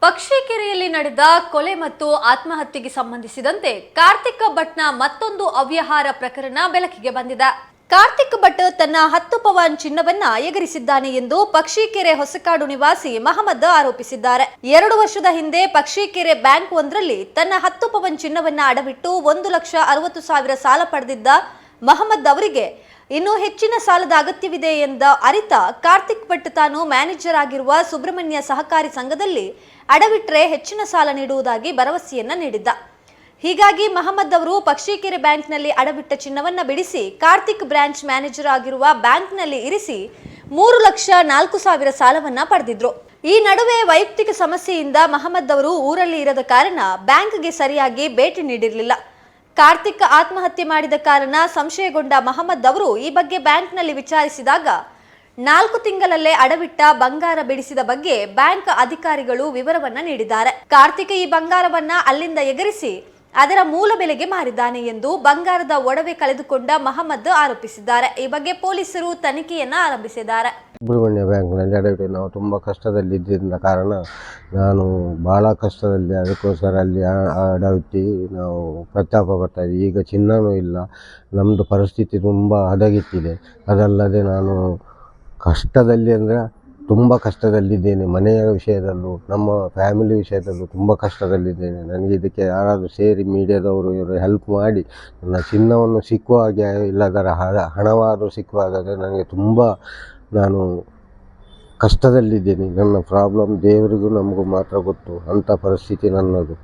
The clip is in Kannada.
ಪಕ್ಷಿಕೆರೆಯಲ್ಲಿ ನಡೆದ ಕೊಲೆ ಮತ್ತು ಆತ್ಮಹತ್ಯೆಗೆ ಸಂಬಂಧಿಸಿದಂತೆ ಕಾರ್ತಿಕ್ ಭಟ್ನ ಮತ್ತೊಂದು ಅವ್ಯವಹಾರ ಪ್ರಕರಣ ಬೆಳಕಿಗೆ ಬಂದಿದೆ. ಕಾರ್ತಿಕ್ ಭಟ್ ತನ್ನ 10 ಪವನ್ ಚಿನ್ನವನ್ನ ಎಗರಿಸಿದ್ದಾನೆ ಎಂದು ಪಕ್ಷಿಕೆರೆ ಹೊಸಕಾಡು ನಿವಾಸಿ ಮಹಮ್ಮದ್ ಆರೋಪಿಸಿದ್ದಾರೆ. 2 ವರ್ಷದ ಹಿಂದೆ ಪಕ್ಷಿಕೆರೆ ಬ್ಯಾಂಕ್ ಒಂದರಲ್ಲಿ ತನ್ನ 10 ಪವನ್ ಚಿನ್ನವನ್ನ ಅಡವಿಟ್ಟು 1,60,000 ಸಾಲ ಪಡೆದಿದ್ದ ಮಹಮ್ಮದ್ ಅವರಿಗೆ ಇನ್ನು ಹೆಚ್ಚಿನ ಸಾಲದ ಅಗತ್ಯವಿದೆ ಎಂದ ಅರಿತ ಕಾರ್ತಿಕ್ ಭಟ್ ತಾನು ಮ್ಯಾನೇಜರ್ ಆಗಿರುವ ಸುಬ್ರಹ್ಮಣ್ಯ ಸಹಕಾರಿ ಸಂಘದಲ್ಲಿ ಅಡವಿಟ್ರೆ ಹೆಚ್ಚಿನ ಸಾಲ ನೀಡುವುದಾಗಿ ಭರವಸೆಯನ್ನ ನೀಡಿದ್ದ. ಹೀಗಾಗಿ ಮಹಮ್ಮದ್ ಅವರು ಪಕ್ಷಿಕೆರೆ ಬ್ಯಾಂಕ್ನಲ್ಲಿ ಅಡವಿಟ್ಟ ಚಿನ್ನವನ್ನ ಬಿಡಿಸಿ ಕಾರ್ತಿಕ್ ಬ್ರಾಂಚ್ ಮ್ಯಾನೇಜರ್ ಆಗಿರುವ ಬ್ಯಾಂಕ್ನಲ್ಲಿ ಇರಿಸಿ 3,04,000 ಸಾಲವನ್ನ ಪಡೆದಿದ್ರು. ಈ ನಡುವೆ ವೈಯಕ್ತಿಕ ಸಮಸ್ಯೆಯಿಂದ ಮಹಮ್ಮದ್ ಅವರು ಊರಲ್ಲಿ ಇರದ ಕಾರಣ ಬ್ಯಾಂಕ್ಗೆ ಸರಿಯಾಗಿ ಭೇಟಿ ನೀಡಿರಲಿಲ್ಲ. ಕಾರ್ತಿಕ್ ಆತ್ಮಹತ್ಯೆ ಮಾಡಿದ ಕಾರಣ ಸಂಶಯಗೊಂಡ ಮಹಮ್ಮದ್ ಅವರು ಈ ಬಗ್ಗೆ ಬ್ಯಾಂಕ್ನಲ್ಲಿ ವಿಚಾರಿಸಿದಾಗ 4 ತಿಂಗಳಲ್ಲೇ ಅಡವಿಟ್ಟ ಬಂಗಾರ ಬಿಡಿಸಿದ ಬಗ್ಗೆ ಬ್ಯಾಂಕ್ ಅಧಿಕಾರಿಗಳು ವಿವರವನ್ನ ನೀಡಿದ್ದಾರೆ. ಕಾರ್ತಿಕ್ ಈ ಬಂಗಾರವನ್ನ ಅಲ್ಲಿಂದ ಎಗರಿಸಿ ಅದರ ಮೂಲ ಬೆಲೆಗೆ ಮಾರಿದ್ದಾನೆ ಎಂದು ಬಂಗಾರದ ಒಡವೆ ಕಳೆದುಕೊಂಡ ಮಹಮ್ಮದ್ ಆರೋಪಿಸಿದ್ದಾರೆ. ಈ ಬಗ್ಗೆ ಪೊಲೀಸರು ತನಿಖೆಯನ್ನ ಆರಂಭಿಸಿದ್ದಾರೆ. ಸುಬ್ರಹ್ಮಣ್ಯ ಬ್ಯಾಂಕ್ನಲ್ಲಿ ಅಡವಿಟ್ಟು ನಾವು ತುಂಬ ಕಷ್ಟದಲ್ಲಿದ್ದ ಕಾರಣ ನಾನು ಭಾಳ ಕಷ್ಟದಲ್ಲಿ ಅದಕ್ಕೋಸ್ಕರ ಅಲ್ಲಿ ಅಡವಿಟ್ಟು ನಾವು ಪ್ರತಾಪ ಬರ್ತಾ ಇದ್ದೀವಿ. ಈಗ ಚಿನ್ನನೂ ಇಲ್ಲ, ನಮ್ಮದು ಪರಿಸ್ಥಿತಿ ತುಂಬ ಹದಗೆಟ್ಟಿದೆ. ಅದಲ್ಲದೆ ನಾನು ಕಷ್ಟದಲ್ಲಿ ಅಂದರೆ ತುಂಬ ಕಷ್ಟದಲ್ಲಿದ್ದೇನೆ. ಮನೆಯ ವಿಷಯದಲ್ಲೂ ನಮ್ಮ ಫ್ಯಾಮಿಲಿ ವಿಷಯದಲ್ಲೂ ತುಂಬ ಕಷ್ಟದಲ್ಲಿದ್ದೇನೆ. ನನಗೆ ಇದಕ್ಕೆ ಯಾರಾದರೂ ಸೇರಿ ಮೀಡಿಯಾದವರು ಇವರು ಹೆಲ್ಪ್ ಮಾಡಿ ನನ್ನ ಚಿನ್ನವನ್ನು ಸಿಕ್ಕುವ ಹಾಗೆ ಇಲ್ಲದರ ಹಣವಾದರೂ ಸಿಕ್ಕುವ ಹಾಗಾದರೆ ನನಗೆ ತುಂಬ ನಾನು ಕಷ್ಟದಲ್ಲಿದ್ದೀನಿ. ನನ್ನ ಪ್ರಾಬ್ಲಮ್ ದೇವರಿಗೂ ನಮಗೂ ಮಾತ್ರ ಗೊತ್ತು. ಅಂಥ ಪರಿಸ್ಥಿತಿ ನನ್ನದು.